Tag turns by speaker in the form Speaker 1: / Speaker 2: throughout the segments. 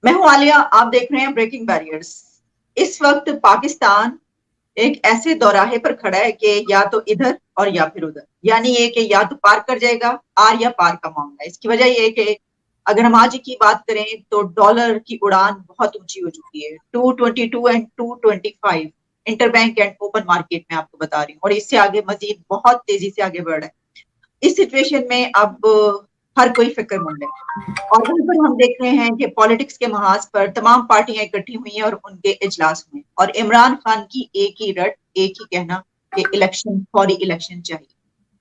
Speaker 1: میں ہوں عالیہ، آپ دیکھ رہے ہیں بریکنگ بیریئرز۔ اس وقت پاکستان ایک ایسے دوراہے پر کھڑا ہے کہ یا تو ادھر اور یا پھر ادھر، یعنی یہ کہ یا تو پار کر جائے گا، آر یا پار کا معاملہ ہے۔ اس کی وجہ یہ ہے کہ اگر ہم آج کی بات کریں تو ڈالر کی اڑان بہت اونچی ہو چکی ہے، 222 and 225 inter bank and open market میں آپ کو بتا رہی ہوں، اور اس سے آگے مزید بہت تیزی سے آگے بڑھ رہا ہے۔ اس سچویشن میں اب ہر کوئی فکر مند ہے، اور وہیں پر ہم دیکھ رہے ہیں کہ پالیٹکس کے محاذ پر تمام پارٹیاں اکٹھی ہوئی ہیں اور ان کے اجلاس ہوئے، اور عمران خان کی ایک ہی رٹ، ایک ہی کہنا کہ الیکشن، فوری الیکشن چاہیے۔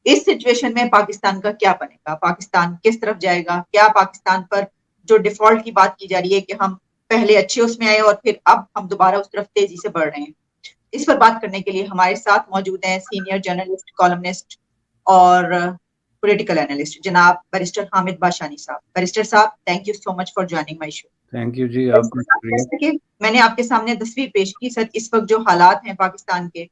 Speaker 1: اس سچویشن میں پاکستان کا کیا بنے گا؟ پاکستان کس طرف جائے گا؟ کیا پاکستان پر جو ڈیفالٹ کی بات کی جا رہی ہے کہ ہم پہلے اچھے اس میں آئے اور پھر اب ہم دوبارہ اس طرف تیزی سے بڑھ رہے ہیں؟ اس پر بات کرنے کے لیے ہمارے ساتھ موجود ہیں سینئر جرنلسٹ، کالمنسٹ اور پولیٹیکل اینالسٹ جناب بیرسٹر حامد باشانی صاحب۔ بیرسٹر صاحب، thank you so much for joining my show.
Speaker 2: Thank you جی، آپ کا شکریہ۔
Speaker 1: جیسا کہ میں نے آپ کے سامنے تصویر پیش کی سر، اس وقت جو حالات ہیں پاکستان کے،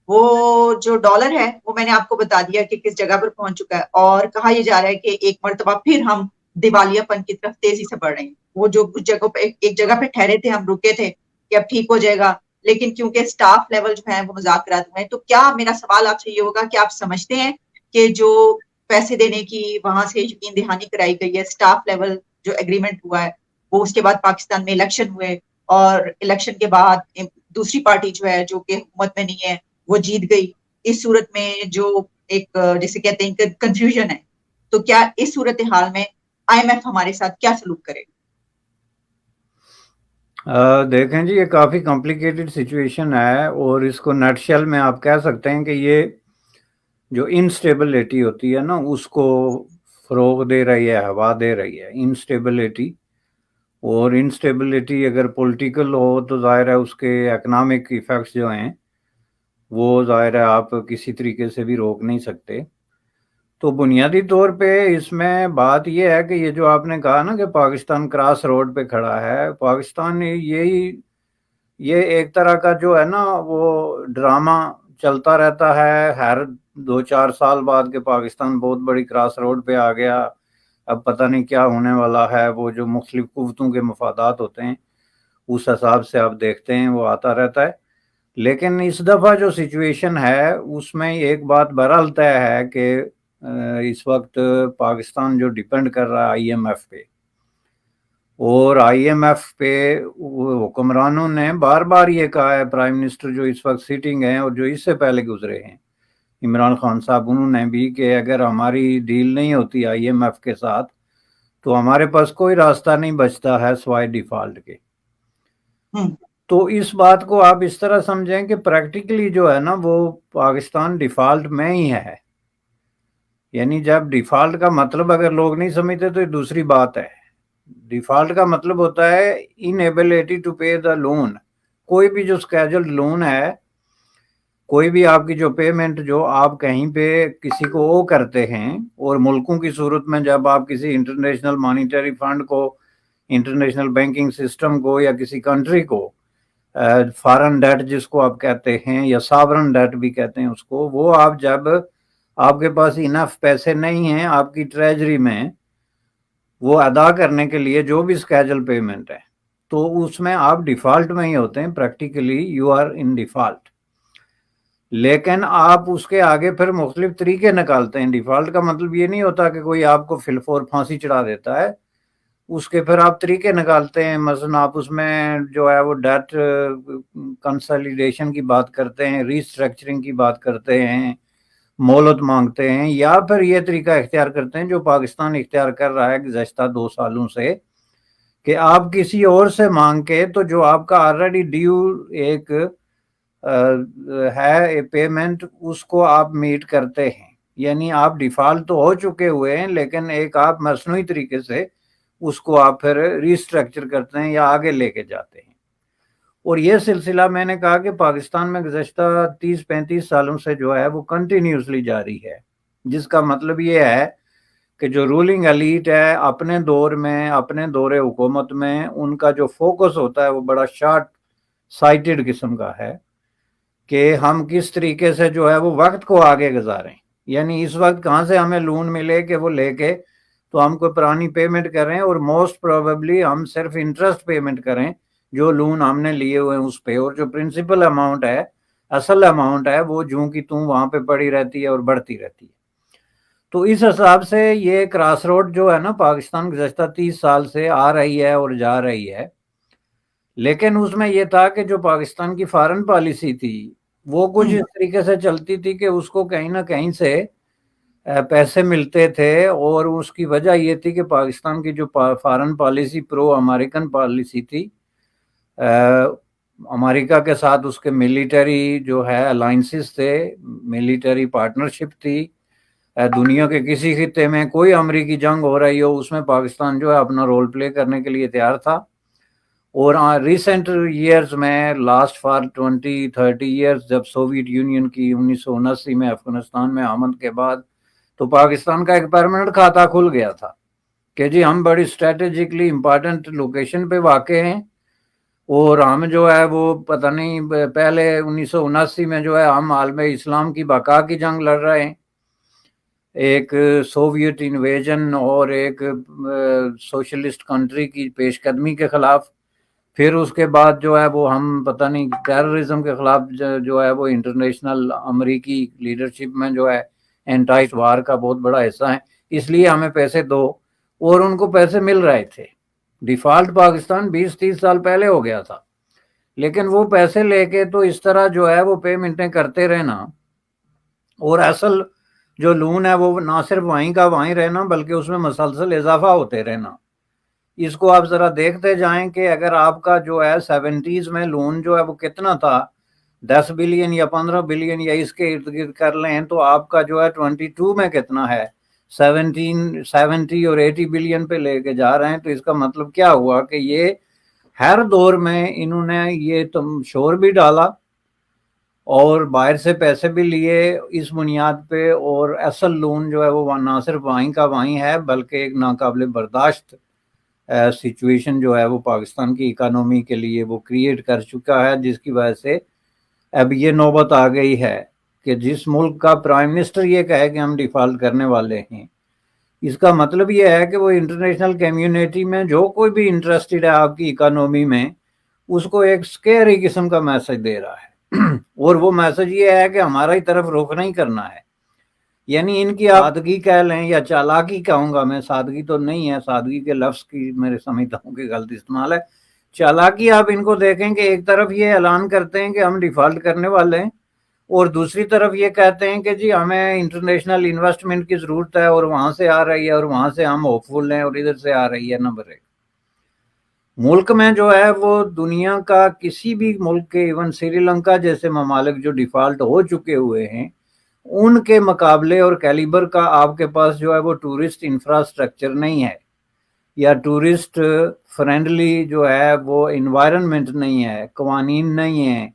Speaker 1: وہ جو ڈالر ہے وہ میں نے آپ کو بتا دیا کہ کس جگہ پر پہنچ چکا ہے، اور کہا یہ جا رہا ہے کہ ایک مرتبہ پھر ہم دیوالیہ پن کی طرف تیزی سے بڑھ رہے ہیں۔ وہ جو کچھ جگہوں پہ ایک جگہ پہ ٹھہرے تھے، ہم رکے تھے کہ اب ٹھیک ہو جائے گا، لیکن کیونکہ سٹاف لیول جو ہے وہ مذاکرات ہوئے ہیں، تو کیا میرا سوال آپ سے یہ ہوگا کہ آپ سمجھتے ہیں کہ جو پیسے دینے کی وہاں سے یقین دہانی کرائی گئی ہے، سٹاف لیول جو ایگریمنٹ ہوا ہے، وہ اس کے بعد پاکستان میں الیکشن ہوئے، اور الیکشن کے بعد دوسری پارٹی جو ہے جو کہ حکومت میں نہیں ہے وہ جیت گئی، اس صورت میں جو ایک جسے کہتے ہیں کنفیوژن ہے، تو کیا اس صورتحال میں آئی ایم ایف ہمارے ساتھ کیا سلوک کرے؟
Speaker 2: دیکھیں جی، یہ کافی کمپلیکیٹڈ سچویشن ہے، اور اس کو نٹ شیل میں آپ کہہ سکتے ہیں کہ یہ جو انسٹیبلٹی ہوتی ہے نا، اس کو فروغ دے رہی ہے، ہوا دے رہی ہے انسٹیبلٹی۔ اور انسٹیبلٹی اگر پولیٹیکل ہو تو ظاہر ہے اس کے اکنامک ایفیکٹس جو ہیں وہ ظاہر ہے آپ کسی طریقے سے بھی روک نہیں سکتے۔ تو بنیادی طور پہ اس میں بات یہ ہے کہ یہ جو آپ نے کہا نا کہ پاکستان کراس روڈ پہ کھڑا ہے، پاکستان یہ ایک طرح کا جو ہے نا وہ ڈرامہ چلتا رہتا ہے ہر 2-4 سال بعد کہ پاکستان بہت بڑی کراس روڈ پہ آ گیا، اب پتہ نہیں کیا ہونے والا ہے۔ وہ جو مختلف قوتوں کے مفادات ہوتے ہیں اس حساب سے آپ دیکھتے ہیں وہ آتا رہتا ہے۔ لیکن اس دفعہ جو سچویشن ہے اس میں ایک بات بہرحال طے ہے کہ اس وقت پاکستان جو ڈیپینڈ کر رہا ہے آئی ایم ایف پہ، اور آئی ایم ایف پہ حکمرانوں نے بار بار یہ کہا ہے، پرائم منسٹر جو اس وقت سیٹنگ ہیں اور جو اس سے پہلے گزرے ہیں عمران خان صاحب، انہوں نے بھی کہ اگر ہماری ڈیل نہیں ہوتی آئی ایم ایف کے ساتھ تو ہمارے پاس کوئی راستہ نہیں بچتا ہے سوائے ڈیفالٹ کے۔ تو اس بات کو آپ اس طرح سمجھیں کہ پریکٹیکلی جو ہے نا وہ پاکستان ڈیفالٹ میں ہی ہے، یعنی جب ڈیفالٹ کا مطلب اگر لوگ نہیں سمجھتے تو یہ دوسری بات ہے۔ ڈیفالٹ کا مطلب ہوتا ہے inability to pay the loan. کوئی بھی جو اسکیجولڈ لون ہے، کوئی بھی آپ کی جو پیمنٹ جو آپ کہیں پہ کسی کو او کرتے ہیں، اور ملکوں کی صورت میں جب آپ کسی انٹرنیشنل مانیٹری فنڈ کو، انٹرنیشنل بینکنگ سسٹم کو، یا کسی کنٹری کو فارن ڈیٹ جس کو آپ کہتے ہیں، یا ساورن ڈیٹ بھی کہتے ہیں اس کو، وہ آپ جب آپ کے پاس انف پیسے نہیں ہیں آپ کی ٹریجری میں وہ ادا کرنے کے لیے جو بھی اسکیجول پیمنٹ ہے، تو اس میں آپ ڈیفالٹ میں ہی ہوتے ہیں، practically you are in default. لیکن آپ اس کے آگے پھر مختلف طریقے نکالتے ہیں۔ ڈیفالٹ کا مطلب یہ نہیں ہوتا کہ کوئی آپ کو فلفور پھانسی چڑھا دیتا ہے، اس کے پھر آپ طریقے نکالتے ہیں۔ مثلا آپ اس میں جو ہے وہ ڈیٹ کنسالیڈیشن کی بات کرتے ہیں، ریسٹرکچرنگ کی بات کرتے ہیں، مہلت مانگتے ہیں، یا پھر یہ طریقہ اختیار کرتے ہیں جو پاکستان اختیار کر رہا ہے گزشتہ 2 سالوں سے، کہ آپ کسی اور سے مانگ کے تو جو آپ کا آلریڈی ڈیو ایک ہے پیمنٹ، اس کو آپ میٹ کرتے ہیں۔ یعنی آپ ڈیفالٹ تو ہو چکے ہوئے ہیں، لیکن ایک آپ مصنوعی طریقے سے اس کو آپ پھر ریسٹرکچر کرتے ہیں یا آگے لے کے جاتے ہیں۔ اور یہ سلسلہ میں نے کہا کہ پاکستان میں گزشتہ 30-35 سالوں سے جو ہے وہ کنٹینیوسلی جاری ہے، جس کا مطلب یہ ہے کہ جو رولنگ ایلیٹ ہے اپنے دور میں، اپنے دور حکومت میں، ان کا جو فوکس ہوتا ہے وہ بڑا شارٹ سائٹڈ قسم کا ہے کہ ہم کس طریقے سے جو ہے وہ وقت کو آگے گزاریں۔ یعنی اس وقت کہاں سے ہمیں لون ملے کہ وہ لے کے تو ہم کوئی پرانی پیمنٹ کریں اور موسٹ پروبیبلی ہم صرف انٹرسٹ پیمنٹ کریں جو لون ہم نے لیے ہوئے ہیں اس پہ، اور جو پرنسپل اماؤنٹ ہے، اصل اماؤنٹ ہے، وہ جوں کی توں وہاں پہ پڑی رہتی ہے اور بڑھتی رہتی ہے۔ تو اس حساب سے یہ کراس روڈ جو ہے نا پاکستان گزشتہ 30 سال سے آ رہی ہے اور جا رہی ہے، لیکن اس میں یہ تھا کہ جو پاکستان کی فارن پالیسی تھی وہ کچھ اس طریقے سے چلتی تھی کہ اس کو کہیں نہ کہیں سے پیسے ملتے تھے، اور اس کی وجہ یہ تھی کہ پاکستان کی جو فارن پالیسی پرو امریکن پالیسی تھی، امریکہ کے ساتھ اس کے ملیٹری جو ہے الائنسز تھے، ملیٹری پارٹنرشپ تھی، دنیا کے کسی خطے میں کوئی امریکی جنگ ہو رہی ہو اس میں پاکستان جو ہے اپنا رول پلے کرنے کے لیے تیار تھا۔ اور ریسنٹ ایئرز میں لاسٹ فار 20-30 ایئرز جب سوویت یونین کی 1979 میں افغانستان میں آمد کے بعد تو پاکستان کا ایک پرماننٹ کھاتا کھل گیا تھا کہ جی ہم بڑی اسٹریٹجکلی امپارٹنٹ لوکیشن پہ واقع ہیں، اور ہم جو ہے وہ پتہ نہیں پہلے 1979 میں جو ہے ہم عالم اسلام کی بقا کی جنگ لڑ رہے ہیں، ایک سوویت انویژن اور ایک سوشلسٹ کنٹری کی پیش قدمی کے خلاف، پھر اس کے بعد جو ہے وہ ہم پتہ نہیں ٹیررزم کے خلاف جو ہے وہ انٹرنیشنل امریکی لیڈرشپ میں جو ہے اینٹائی وار کا بہت بڑا حصہ ہے، اس لیے ہمیں پیسے دو، اور ان کو پیسے مل رہے تھے۔ ڈیفالٹ پاکستان 20-30 سال پہلے ہو گیا تھا، لیکن وہ پیسے لے کے تو اس طرح جو ہے وہ پیمنٹیں کرتے رہنا، اور اصل جو لون ہے وہ نہ صرف وہیں کا وہیں رہنا بلکہ اس میں مسلسل اضافہ ہوتے رہنا۔ اس کو آپ ذرا دیکھتے جائیں کہ اگر آپ کا جو ہے 70s میں لون جو ہے وہ کتنا تھا، 10 بلین یا 15 بلین یا اس کے ارد گرد کر لیں، تو آپ کا جو ہے 22 میں کتنا ہے، 70 اور 80 بلین پہ لے کے جا رہے ہیں۔ تو اس کا مطلب کیا ہوا کہ یہ ہر دور میں انہوں نے یہ تم شور بھی ڈالا اور باہر سے پیسے بھی لیے اس بنیاد پہ، اور اصل لون جو ہے وہ نہ صرف وہیں کا وہیں ہے بلکہ ایک ناقابل برداشت سچویشن جو ہے وہ پاکستان کی اکانومی کے لیے وہ کریٹ کر چکا ہے، جس کی وجہ سے اب یہ نوبت آ گئی ہے کہ جس ملک کا پرائم منسٹر یہ کہے کہ ہم ڈیفالٹ کرنے والے ہیں، اس کا مطلب یہ ہے کہ وہ انٹرنیشنل کمیونٹی میں جو کوئی بھی انٹرسٹڈ ہے آپ کی اکانومی میں، اس کو ایک سکیری قسم کا میسج دے رہا ہے، اور وہ میسج یہ ہے کہ ہمارا ہی طرف رخ نہیں کرنا ہے۔ یعنی ان کی سادگی کہہ لیں یا چالاکی کہوں گا میں، سادگی تو نہیں ہے، سادگی کے لفظ کی میرے سمجھتا ہوں کہ غلط استعمال ہے، چالاکی آپ ان کو دیکھیں کہ ایک طرف یہ اعلان کرتے ہیں کہ ہم ڈیفالٹ کرنے والے ہیں، اور دوسری طرف یہ کہتے ہیں کہ جی ہمیں انٹرنیشنل انویسٹمنٹ کی ضرورت ہے اور وہاں سے آ رہی ہے اور وہاں سے ہم ہوپ فل ہیں اور ادھر سے آ رہی ہے۔ نمبر ایک، ملک میں جو ہے وہ دنیا کا کسی بھی ملک کے، ایون سری لنکا جیسے ممالک جو ڈیفالٹ ہو چکے ہوئے ہیں، ان کے مقابلے اور کیلیبر کا آپ کے پاس جو ہے وہ ٹورسٹ انفراسٹرکچر نہیں ہے، یا ٹورسٹ فرینڈلی جو ہے وہ انوائرنمنٹ نہیں ہے، قوانین نہیں ہیں،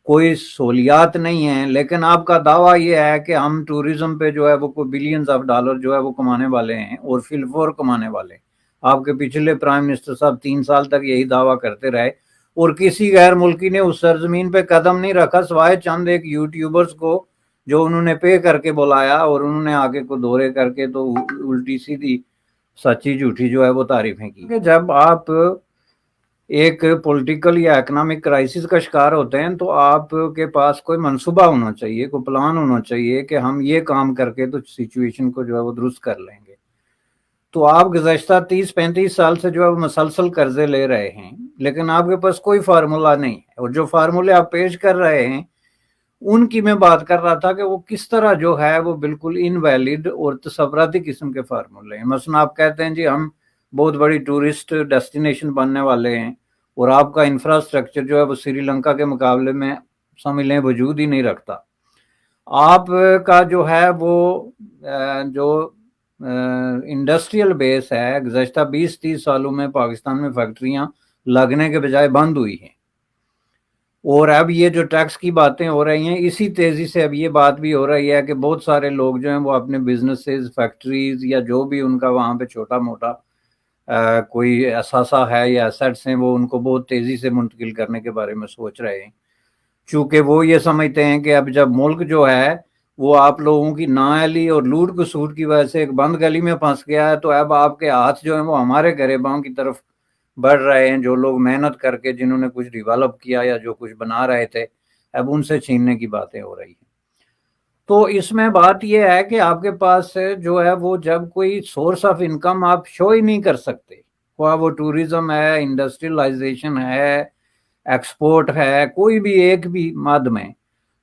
Speaker 2: کوئی سہولیات نہیں ہیں، لیکن آپ کا دعویٰ یہ ہے کہ ہم ٹورزم پہ جو ہے وہ کوئی بلینز آف ڈالر جو ہے وہ کمانے والے ہیں اور فی الفور کمانے والے ہیں۔ آپ کے پچھلے پرائم منسٹر صاحب 3 سال تک یہی دعویٰ کرتے رہے، اور کسی غیر ملکی نے اس سرزمین پہ قدم نہیں رکھا سوائے چند ایک یوٹیوبرز کو جو انہوں نے پے کر کے بلایا، اور انہوں نے آگے کو دورے کر کے تو الٹی سیدھی سچی جھوٹی جو ہے وہ تعریفیں کی۔ کہ جب آپ ایک پولیٹیکل یا اکنامک کرائسس کا شکار ہوتے ہیں تو آپ کے پاس کوئی منصوبہ ہونا چاہیے، کوئی پلان ہونا چاہیے کہ ہم یہ کام کر کے تو سچویشن کو جو ہے وہ درست کر لیں گے۔ تو آپ گزشتہ 30-35 سال سے جو ہے وہ مسلسل قرضے لے رہے ہیں، لیکن آپ کے پاس کوئی فارمولا نہیں ہے، اور جو فارمولے آپ پیش کر رہے ہیں ان کی میں بات کر رہا تھا کہ وہ کس طرح جو ہے وہ بالکل انویلڈ اور تصوراتی قسم کے فارمولے ہیں۔ مثلا آپ کہتے ہیں جی ہم بہت بڑی ٹورسٹ ڈیسٹینیشن بننے والے ہیں، اور آپ کا انفراسٹرکچر جو ہے وہ سری لنکا کے مقابلے میں سمجھ لیں وجود ہی نہیں رکھتا۔ آپ کا جو ہے وہ جو انڈسٹریل بیس ہے گزشتہ 20-30 سالوں میں پاکستان میں فیکٹریاں لگنے کے بجائے بند ہوئی ہیں، اور اب یہ جو ٹیکس کی باتیں ہو رہی ہیں اسی تیزی سے اب یہ بات بھی ہو رہی ہے کہ بہت سارے لوگ جو ہیں وہ اپنے بزنسز، فیکٹریز یا جو بھی ان کا وہاں پہ چھوٹا موٹا کوئی اثاثہ ہے یا ایسٹس ہیں، وہ ان کو بہت تیزی سے منتقل کرنے کے بارے میں سوچ رہے ہیں، چونکہ وہ یہ سمجھتے ہیں کہ اب جب ملک جو ہے وہ آپ لوگوں کی نااہلی اور لوٹ کسوٹ کی وجہ سے ایک بند گلی میں پھنس گیا ہے، تو اب آپ کے ہاتھ جو ہیں وہ ہمارے گریباں کی طرف بڑھ رہے ہیں، جو لوگ محنت کر کے جنہوں نے کچھ ڈیولپ کیا یا جو کچھ بنا رہے تھے اب ان سے چھیننے کی باتیں ہو رہی ہیں۔ تو اس میں بات یہ ہے کہ آپ کے پاس جو ہے وہ جب کوئی سورس آف انکم آپ شو ہی نہیں کر سکتے، خواہ وہ ٹوریزم ہے، انڈسٹریلائزیشن ہے، ایکسپورٹ ہے، کوئی بھی ایک بھی مد میں،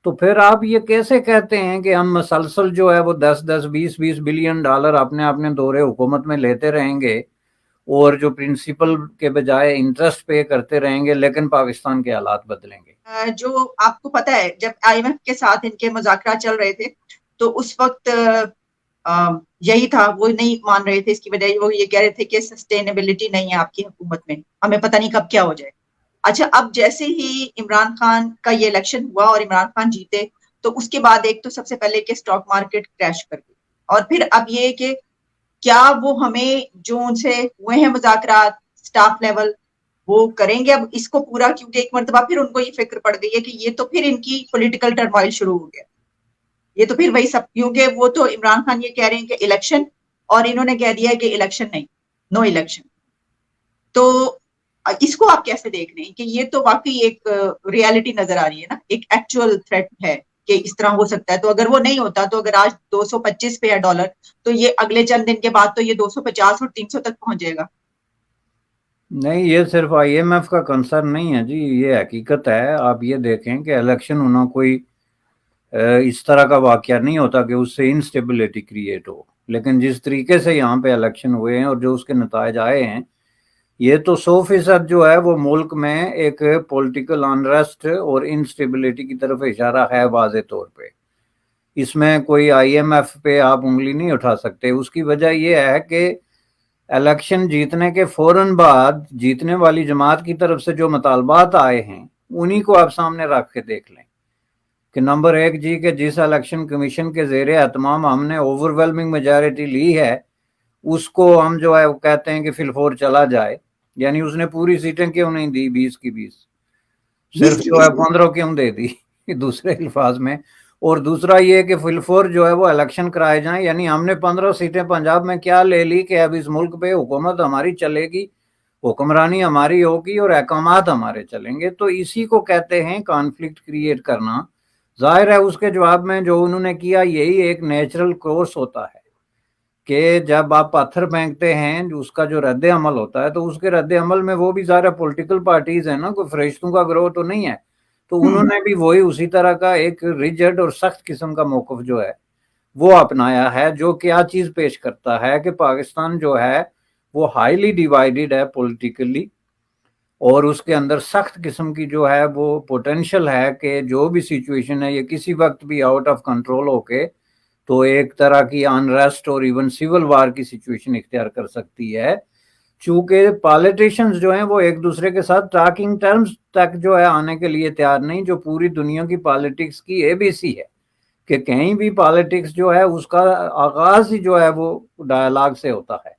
Speaker 2: تو پھر آپ یہ کیسے کہتے ہیں کہ ہم مسلسل جو ہے وہ 10-10 20-20 بلین ڈالر اپنے دورے حکومت میں لیتے رہیں گے اور جو پرنسپل کے بجائے انٹرسٹ پے کرتے رہیں گے، لیکن پاکستان کے حالات بدلیں گے؟
Speaker 1: جو آپ کو پتا ہے جب آئی ایم ایف کے ساتھ ان کے مذاکرات چل رہے تھے تو اس وقت یہی تھا، وہ نہیں مان رہے تھے، اس کی وجہ وہ یہ کہہ رہے تھے کہ سسٹینیبلٹی نہیں ہے آپ کی حکومت میں، ہمیں پتہ نہیں کب کیا ہو جائے۔ اچھا، اب جیسے ہی عمران خان کا یہ الیکشن ہوا اور عمران خان جیتے تو اس کے بعد ایک تو سب سے پہلے کہ اسٹاک مارکیٹ کریش کر گئی، اور پھر اب یہ کہ کیا وہ ہمیں جو ان سے ہوئے ہیں مذاکرات سٹاف لیول وہ کریں گے اب اس کو پورا، کیونکہ ایک مرتبہ پھر ان کو یہ فکر پڑ گئی ہے کہ یہ تو پھر ان کی پولیٹیکل ٹرمائل شروع ہو گیا، یہ تو پھر وہی سب، کیونکہ وہ تو عمران خان یہ کہہ رہے ہیں کہ الیکشن، اور انہوں نے کہہ دیا ہے کہ الیکشن نہیں، نو الیکشن۔ تو اس کو آپ کیسے دیکھ رہے ہیں کہ یہ تو واقعی ایک ریالٹی نظر آ رہی ہے نا، ایک ایکچوئل تھریٹ ہے کہ اس طرح ہو سکتا ہے؟ تو اگر وہ نہیں ہوتا تو اگر آج 225 پہ ہے ڈالر تو یہ اگلے چند دن کے بعد تو یہ 250 اور 300 تک پہنچ جائے گا۔
Speaker 2: نہیں، یہ صرف آئی ایم ایف کا کنسرن نہیں ہے جی، یہ حقیقت ہے۔ آپ یہ دیکھیں کہ الیکشن ہونا کوئی اس طرح کا واقعہ نہیں ہوتا کہ اس سے انسٹیبلٹی کریٹ ہو، لیکن جس طریقے سے یہاں پہ الیکشن ہوئے ہیں اور جو اس کے نتائج آئے ہیں، یہ تو 100% جو ہے وہ ملک میں ایک پولیٹیکل انریسٹ اور انسٹیبلٹی کی طرف اشارہ ہے واضح طور پہ۔ اس میں کوئی آئی ایم ایف پہ آپ انگلی نہیں اٹھا سکتے۔ اس کی وجہ یہ ہے کہ الیکشن جیتنے کے فوراً بعد جیتنے والی جماعت کی طرف سے جو مطالبات آئے ہیں انہی کو آپ سامنے رکھ کے دیکھ لیں کہ نمبر ایک جی کہ جس الیکشن کمیشن کے زیر اہتمام ہم نے اوور ویلمنگ میجارٹی لی ہے اس کو ہم جو ہے وہ کہتے ہیں کہ فی الفور چلا جائے، یعنی اس نے پوری سیٹیں کیوں نہیں دی 20 کی 20، صرف جو ہے 15 کیوں دے دی دوسرے الفاظ میں؟ اور دوسرا یہ کہ فی الفور جو ہے وہ الیکشن کرائے جائیں، یعنی ہم نے 15 سیٹیں پنجاب میں کیا لے لی کہ اب اس ملک پہ حکومت ہماری چلے گی، حکمرانی ہماری ہوگی اور احکامات ہمارے چلیں گے۔ تو اسی کو کہتے ہیں کانفلکٹ کریٹ کرنا۔ ظاہر ہے اس کے جواب میں جو انہوں نے کیا یہی ایک نیچرل کورس ہوتا ہے کہ جب آپ پتھر پھینکتے ہیں اس کا جو رد عمل ہوتا ہے تو اس کے رد عمل میں وہ بھی ظاہر پولیٹیکل پارٹیز ہیں نا، کوئی فرشتوں کا گروہ تو نہیں ہے، تو انہوں نے بھی وہی اسی طرح کا ایک ریجڈ اور سخت قسم کا موقف جو ہے وہ اپنایا ہے، جو کیا چیز پیش کرتا ہے کہ پاکستان جو ہے وہ ہائیلی ڈیوائیڈڈ ہے پولیٹیکلی، اور اس کے اندر سخت قسم کی جو ہے وہ پوٹینشل ہے کہ جو بھی سچویشن ہے یہ کسی وقت بھی آؤٹ آف کنٹرول ہو کے تو ایک طرح کی انریسٹ اور ایون سیول وار کی سچویشن اختیار کر سکتی ہے، چونکہ پالیٹیشنز جو ہیں وہ ایک دوسرے کے ساتھ ٹاکنگ ٹرمز تک جو ہے آنے کے لیے تیار نہیں، جو پوری دنیا کی پالیٹکس کی اے بی سی ہے کہ کہیں بھی پالیٹکس جو ہے اس کا آغاز ہی جو ہے وہ ڈائلاگ سے ہوتا ہے۔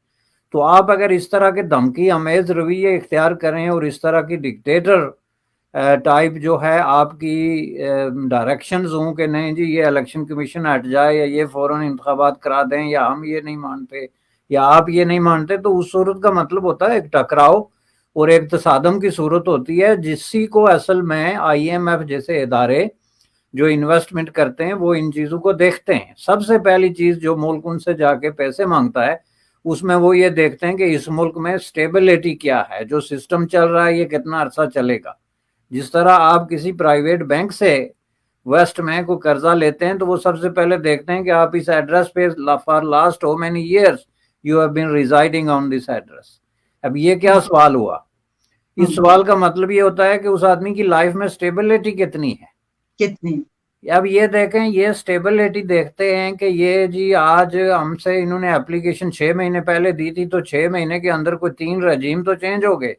Speaker 2: تو آپ اگر اس طرح کے دھمکی آمیز رویے اختیار کریں اور اس طرح کی ڈکٹیٹر ٹائپ جو ہے آپ کی ڈائریکشنز ہوں کہ نہیں جی یہ الیکشن کمیشن ہٹ جائے یا یہ فوراً انتخابات کرا دیں یا ہم یہ نہیں مانتے یا آپ یہ نہیں مانتے، تو اس صورت کا مطلب ہوتا ہے ایک ٹکراؤ اور ایک تصادم کی صورت ہوتی ہے، جسی کو اصل میں آئی ایم ایف جیسے ادارے جو انویسٹمنٹ کرتے ہیں وہ ان چیزوں کو دیکھتے ہیں۔ سب سے پہلی چیز جو ملک ان سے جا کے پیسے مانگتا ہے اس میں وہ یہ دیکھتے ہیں کہ اس ملک میں سٹیبلٹی کیا ہے، جو سسٹم چل رہا ہے یہ کتنا عرصہ چلے گا۔ جس طرح آپ کسی پرائیویٹ بینک سے ویسٹ میں کوئی قرضہ لیتے ہیں تو وہ سب سے پہلے دیکھتے ہیں کہ آپ اس ایڈریس پہ for last who many years you have been residing on this address. اب یہ کیا سوال ہوا؟ اس سوال کا مطلب یہ ہوتا ہے کہ اس آدمی کی لائف میں سٹیبلٹی کتنی ہے،
Speaker 1: کتنی۔
Speaker 2: اب یہ دیکھیں یہ سٹیبلٹی دیکھتے ہیں کہ یہ جی آج ہم سے انہوں نے اپلیکیشن 6 مہینے پہلے دی تھی تو 6 مہینے کے اندر کوئی 3 رجیم تو چینج ہو گئے،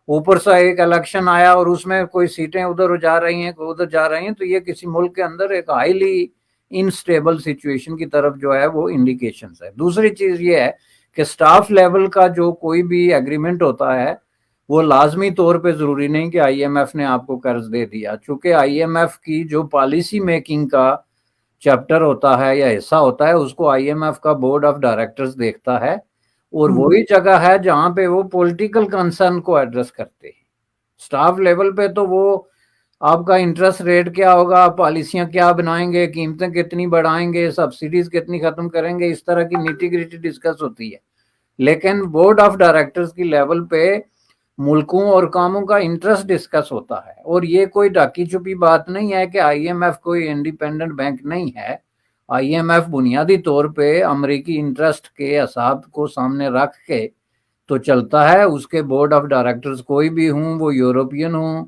Speaker 2: اوپر سے ایک الیکشن آیا اور اس میں کوئی سیٹیں ادھر جا رہی ہیں کوئی ادھر جا رہی ہیں، تو یہ کسی ملک کے اندر ایک ہائیلی انسٹیبل سچویشن کی طرف جو ہے وہ انڈیکیشنز ہے۔ دوسری چیز یہ ہے کہ سٹاف لیول کا جو کوئی بھی ایگریمنٹ ہوتا ہے وہ لازمی طور پہ ضروری نہیں کہ آئی ایم ایف نے آپ کو قرض دے دیا، چونکہ آئی ایم ایف کی جو پالیسی میکنگ کا چیپٹر ہوتا ہے یا حصہ ہوتا ہے اس کو آئی ایم ایف کا بورڈ آف ڈائریکٹرز دیکھتا ہے، اور وہی جگہ ہے جہاں پہ وہ پولیٹیکل کنسرن کو ایڈریس کرتے ہیں۔ سٹاف لیول پہ تو وہ آپ کا انٹرسٹ ریٹ کیا ہوگا، پالیسیاں کیا بنائیں گے، قیمتیں کتنی بڑھائیں گے، سبسڈیز کتنی ختم کریں گے، اس طرح کی نیٹی گریٹی ڈسکس ہوتی ہے۔ لیکن بورڈ آف ڈائریکٹرز کی لیول پہ ملکوں اور کاموں کا انٹرسٹ ڈسکس ہوتا ہے، اور یہ کوئی ڈاکی چھپی بات نہیں ہے کہ آئی ایم ایف کوئی انڈیپینڈنٹ بینک نہیں ہے۔ آئی ایم ایف بنیادی طور پہ امریکی انٹرسٹ کے اعصاب کو سامنے رکھ کے تو چلتا ہے۔ اس کے بورڈ آف ڈائریکٹرز کوئی بھی ہوں، وہ یورپین ہوں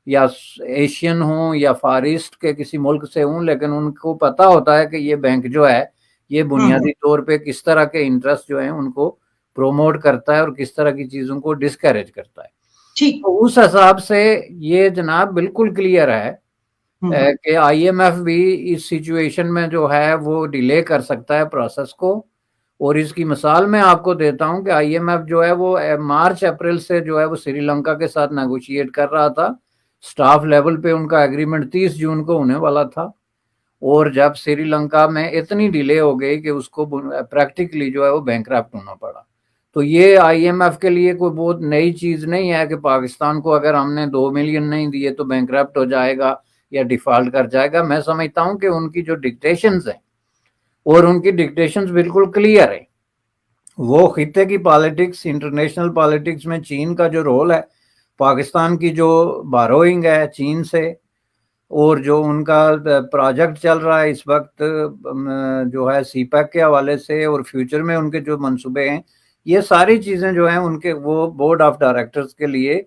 Speaker 2: یا ایشین ہوں یا فار ایسٹ کے کسی ملک سے ہوں، لیکن ان کو پتا ہوتا ہے کہ یہ بینک جو ہے یہ بنیادی طور پہ کس طرح کے انٹرسٹ جو ہیں ان کو پروموٹ کرتا ہے اور کس طرح کی چیزوں کو ڈسکریج کرتا ہے۔ تو اس حساب سے یہ جناب بالکل کلیئر ہے کہ آئی ایم ایف بھی اس سچویشن میں جو ہے وہ ڈیلے کر سکتا ہے پروسیس کو، اور اس کی مثال میں آپ کو دیتا ہوں کہ آئی ایم ایف جو ہے وہ مارچ اپریل سے جو ہے وہ سری لنکا کے ساتھ نیگوشیٹ کر رہا تھا۔ سٹاف لیول پہ ان کا ایگریمنٹ 30 جون کو ہونے والا تھا، اور جب سری لنکا میں اتنی ڈیلے ہو گئی کہ اس کو پریکٹیکلی جو ہے وہ بینکرپٹ ہونا پڑا۔ تو یہ آئی ایم ایف کے لیے کوئی بہت نئی چیز نہیں ہے کہ پاکستان کو اگر ہم نے 2 ملین نہیں دیے تو بینکرپٹ ہو جائے گا یا ڈیفالٹ کر جائے گا۔ میں سمجھتا ہوں کہ ان کی جو ڈکٹیشنز ہیں، اور ان کی ڈکٹیشنز بالکل کلیئر ہیں، وہ خطے کی پالیٹکس، انٹرنیشنل پالیٹکس میں چین کا جو رول ہے، پاکستان کی جو باروئنگ ہے چین سے، اور جو ان کا پروجیکٹ چل رہا ہے اس وقت جو ہے سی پیک کے حوالے سے، اور فیوچر میں ان کے جو منصوبے ہیں، یہ ساری چیزیں جو ہیں ان کے وہ بورڈ آف ڈائریکٹرز کے لیے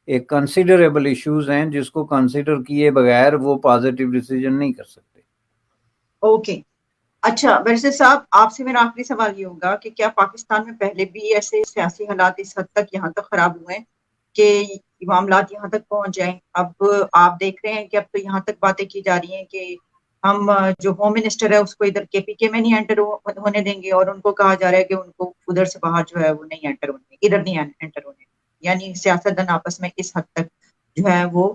Speaker 2: ایک کنسیڈریبل ایشوز ہیں جس کو کنسیڈر کیے بغیر وہ پازیٹیو ڈیسیجن نہیں کر سکتے۔
Speaker 1: اوکے، اچھا بیرسٹر صاحب، آپ سے میرا آخری سوال یہ ہوگا کہ کیا پاکستان میں پہلے بھی ایسے سیاسی حالات اس حد تک یہاں تک خراب ہوئے ہیں کہ معاملات یہاں تک پہنچ جائیں؟ اب آپ دیکھ رہے ہیں کہ اب تو یہاں تک باتیں کی جا رہی ہیں کہ ہم جو ہوم منسٹر ہے اس کو ادھر کے پی کے میں نہیں انٹر ہونے دیں گے، اور ان کو کہا جا رہا ہے کہ ان کو ادھر سے باہر جو ہے وہ نہیں انٹر ہونے، ادھر نہیں انٹر ہونے، یعنی سیاستدان آپس میں اس حد تک جو ہے وہ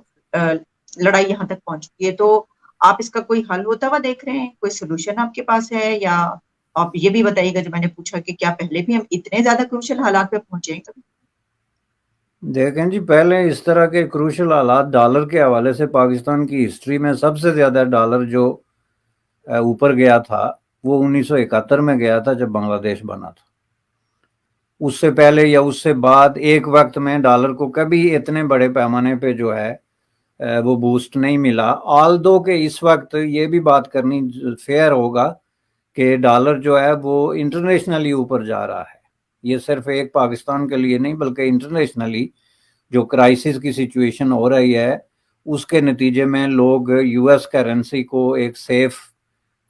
Speaker 1: لڑائی یہاں تک پہنچ چکی ہے۔ تو آپ اس کا کوئی حل ہوتا ہوا دیکھ رہے ہیں؟ کوئی سولوشن آپ کے پاس ہے؟ یا آپ یہ بھی بتائیے گا جو میں نے پوچھا کہ کیا پہلے بھی ہم اتنے زیادہ کروشل حالات پہ پہنچے ہیں کبھی؟
Speaker 2: دیکھیں جی، پہلے اس طرح کے کروشل حالات ڈالر کے حوالے سے پاکستان کی ہسٹری میں سب سے زیادہ ڈالر جو اوپر گیا تھا وہ 1971 میں گیا تھا جب بنگلہ دیش بنا تھا۔ اس سے پہلے یا اس سے بعد ایک وقت میں ڈالر کو کبھی اتنے بڑے پیمانے پہ جو ہے وہ بوسٹ نہیں ملا۔ آلدو کہ اس وقت یہ بھی بات کرنی فیئر ہوگا کہ ڈالر جو ہے وہ انٹرنیشنلی اوپر جا رہا ہے، یہ صرف ایک پاکستان کے لیے نہیں بلکہ انٹرنیشنلی جو کرائسس کی سچویشن ہو رہی ہے اس کے نتیجے میں لوگ یو ایس کرنسی کو ایک سیف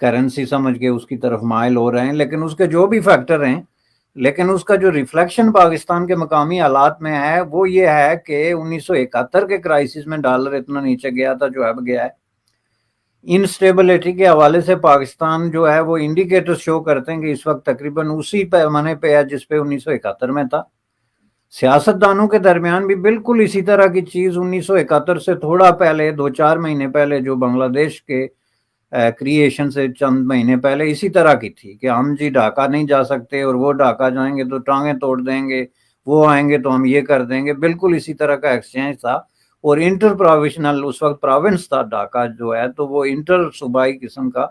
Speaker 2: کرنسی سمجھ کے اس کی طرف مائل ہو رہے ہیں۔ لیکن اس کے جو بھی فیکٹر ہیں، لیکن اس کا جو ریفلیکشن پاکستان کے مقامی حالات میں ہے وہ یہ ہے کہ 1971 کے کرائسس میں ڈالر اتنا نیچے گیا تھا جو اب گیا ہے۔ انسٹیبلٹی کے حوالے سے پاکستان جو ہے وہ انڈیکیٹر شو کرتے ہیں کہ اس وقت تقریباً اسی پیمانے پہ ہے جس پہ 1971 میں تھا۔ سیاستدانوں کے درمیان بھی بالکل اسی طرح کی چیز 1971 سے تھوڑا پہلے 2-4 مہینے پہلے جو بنگلہ دیش کے کریشن سے چند مہینے پہلے اسی طرح کی تھی کہ ہم جی ڈھاکہ نہیں جا سکتے، اور وہ ڈھاکہ جائیں گے تو ٹانگیں توڑ دیں گے، وہ آئیں گے تو ہم یہ کر دیں گے۔ بالکل اسی طرح کا ایکسچینج تھا، اور انٹر پرووینشنل اس وقت پروونس تھا ڈھاکہ جو ہے، تو وہ انٹر صوبائی قسم کا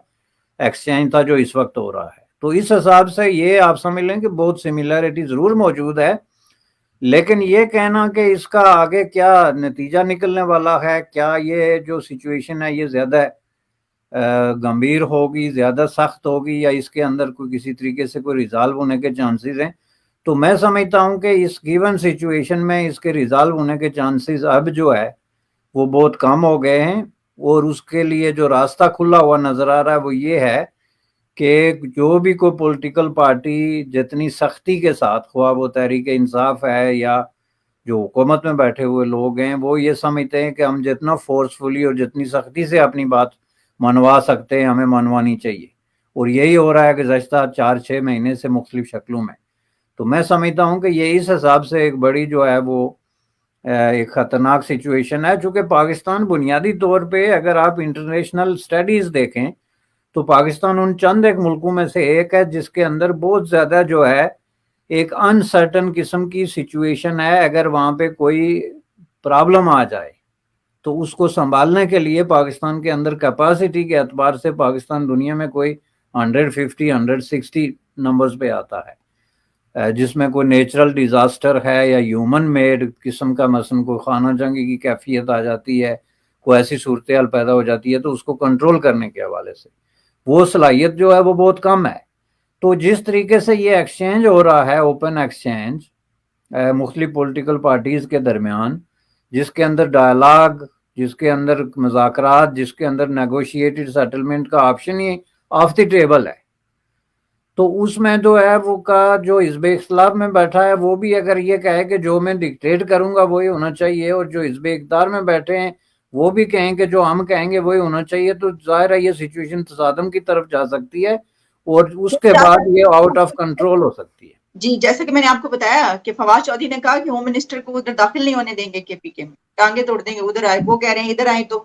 Speaker 2: ایکسچینج تھا جو اس وقت ہو رہا ہے۔ تو اس حساب سے یہ آپ سمجھ لیں کہ بہت سملیرٹی ضرور موجود ہے، لیکن یہ کہنا کہ اس کا آگے کیا نتیجہ نکلنے والا ہے، کیا یہ جو سچویشن ہے یہ زیادہ گمبھیر ہوگی، زیادہ سخت ہوگی، یا اس کے اندر کوئی کسی طریقے سے کوئی ریزالو ہونے کے چانسز ہیں، تو میں سمجھتا ہوں کہ اس گیون سچویشن میں اس کے ریزالو ہونے کے چانسز اب جو ہے وہ بہت کم ہو گئے ہیں، اور اس کے لیے جو راستہ کھلا ہوا نظر آ رہا ہے وہ یہ ہے کہ جو بھی کوئی پولیٹیکل پارٹی جتنی سختی کے ساتھ، خواہ وہ تحریک انصاف ہے یا جو حکومت میں بیٹھے ہوئے لوگ ہیں، وہ یہ سمجھتے ہیں کہ ہم جتنا فورسفلی اور جتنی سختی سے اپنی بات منوا سکتے ہیں ہمیں منوانی چاہیے، اور یہی ہو رہا ہے گزشتہ 4-6 مہینے سے مختلف شکلوں میں۔ تو میں سمجھتا ہوں کہ یہ اس حساب سے ایک بڑی جو ہے وہ ایک خطرناک سچویشن ہے، چونکہ پاکستان بنیادی طور پہ اگر آپ انٹرنیشنل سٹڈیز دیکھیں تو پاکستان ان چند ایک ملکوں میں سے ایک ہے جس کے اندر بہت زیادہ جو ہے ایک انسرٹن قسم کی سچویشن ہے. اگر وہاں پہ کوئی پرابلم آ جائے تو اس کو سنبھالنے کے لیے پاکستان کے اندر کیپاسٹی کے اعتبار سے پاکستان دنیا میں کوئی 150 160 نمبرز پہ آتا ہے, جس میں کوئی نیچرل ڈیزاسٹر ہے یا ہیومن میڈ قسم کا مثلا کوئی خانہ جنگی کی کیفیت آ جاتی ہے, کوئی ایسی صورتحال پیدا ہو جاتی ہے, تو اس کو کنٹرول کرنے کے حوالے سے وہ صلاحیت جو ہے وہ بہت کم ہے. تو جس طریقے سے یہ ایکسچینج ہو رہا ہے, اوپن ایکسچینج مختلف پولیٹیکل پارٹیز کے درمیان, جس کے اندر ڈائلاگ, جس کے اندر مذاکرات, جس کے اندر نیگوشیٹڈ سیٹلمنٹ کا option he of the table ہے, تو اس میں جو ہے وہ کا جو حزب اختلاف میں بیٹھا ہے وہ بھی اگر یہ کہے کہ جو میں ڈکٹیٹ کروں گا وہی ہونا چاہیے, اور جو حزب اقتدار میں بیٹھے ہیں وہ بھی کہیں کہ جو ہم کہیں گے وہی ہونا چاہیے, تو ظاہر ہے یہ سچویشن تصادم کی طرف جا سکتی ہے اور اس کے بعد یہ آؤٹ آف کنٹرول ہو سکتی ہے.
Speaker 1: جی, جیسا کہ میں نے آپ کو بتایا کہ فواد چودھری نے کہا کہ ہوم منسٹر کو ادھر داخل نہیں ہونے دیں گے کے پی کے میں, ٹانگیں توڑ دیں گے, ادھر آئے, وہ کہہ رہے ہیں ادھر آئے. تو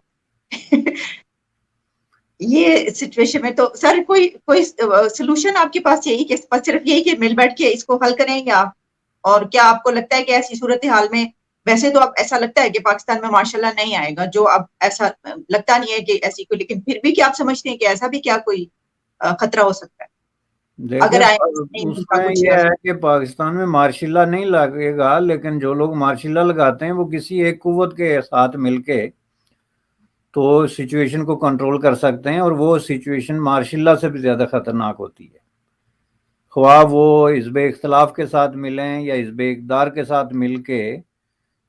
Speaker 1: یہ سچویشن میں تو سر کوئی سلوشن آپ کے پاس یہی کہ بس صرف یہی کہ مل بیٹھ کے اس کو حل کریں گے آپ, اور کیا آپ کو لگتا ہے کہ ایسی صورتحال میں, ویسے تو اب ایسا لگتا ہے کہ پاکستان میں ماشاء اللہ نہیں آئے گا, جو اب ایسا لگتا نہیں ہے کہ ایسی کوئی, لیکن پھر بھی کیا آپ سمجھتے ہیں کہ ایسا بھی کیا کوئی خطرہ ہو سکتا ہے اگر آئے
Speaker 2: اس میں یہ ہے کہ پاکستان میں مارشل لا نہیں لگے گا, لیکن جو لوگ مارشل لا لگاتے ہیں وہ کسی ایک قوت کے ساتھ مل کے تو سچویشن کو کنٹرول کر سکتے ہیں, اور وہ سچویشن مارشل لا سے بھی زیادہ خطرناک ہوتی ہے. خواہ وہ حزب اختلاف کے ساتھ ملیں یا حزب اقتدار کے ساتھ مل کے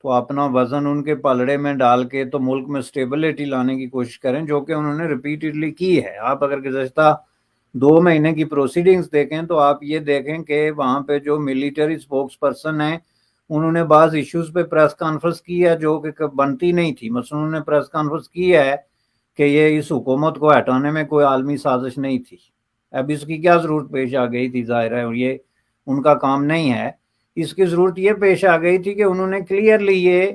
Speaker 2: تو اپنا وزن ان کے پلڑے میں ڈال کے تو ملک میں سٹیبلٹی لانے کی کوشش کریں, جو کہ انہوں نے ریپیٹڈلی کی ہے. آپ اگر گزشتہ 2 مہینے کی پروسیڈنگز دیکھیں تو آپ یہ دیکھیں کہ وہاں پہ جو ملٹری اسپوکس پرسن ہیں انہوں نے بعض ایشوز پہ پریس کانفرنس کی ہے جو کہ بنتی نہیں تھی. مثلا انہوں نے پریس کانفرنس کی ہے کہ یہ اس حکومت کو ہٹانے میں کوئی عالمی سازش نہیں تھی, اب اس کی کیا ضرورت پیش آ گئی تھی, ظاہر ہے یہ ان کا کام نہیں ہے. اس کی ضرورت یہ پیش آ گئی تھی کہ انہوں نے کلیئرلی یہ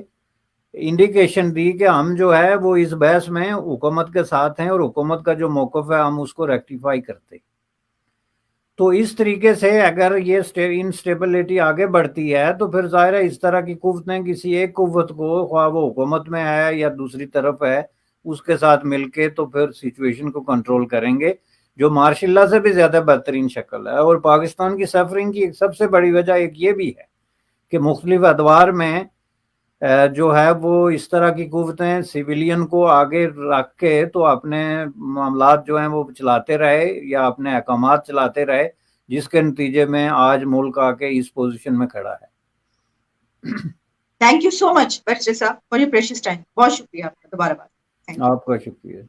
Speaker 2: انڈیکیشن دی کہ ہم جو ہے وہ اس بحث میں حکومت کے ساتھ ہیں اور حکومت کا جو موقف ہے ہم اس کو ریکٹیفائی کرتے. تو اس طریقے سے اگر یہ انسٹیبلٹی آگے بڑھتی ہے تو پھر ظاہر ہے اس طرح کی قوتیں کسی ایک قوت کو, خواہ وہ حکومت میں ہے یا دوسری طرف ہے, اس کے ساتھ مل کے تو پھر سچویشن کو کنٹرول کریں گے, جو مارشل لا سے بھی زیادہ بہترین شکل ہے. اور پاکستان کی سفرنگ کی سب سے بڑی وجہ ایک یہ بھی ہے کہ مختلف ادوار میں جو ہے وہ اس طرح کی قوتیں سویلین کو آگے رکھ کے تو اپنے معاملات جو ہیں وہ چلاتے رہے یا اپنے احکامات چلاتے رہے, جس کے نتیجے میں آج ملک آ کے اس پوزیشن میں کھڑا ہے.
Speaker 1: Thank you so much barrister صاحب فار یور پریشیس ٹائم. بہت شکریہ آپ کا, دوبارہ بات.
Speaker 2: آپ کا شکریہ.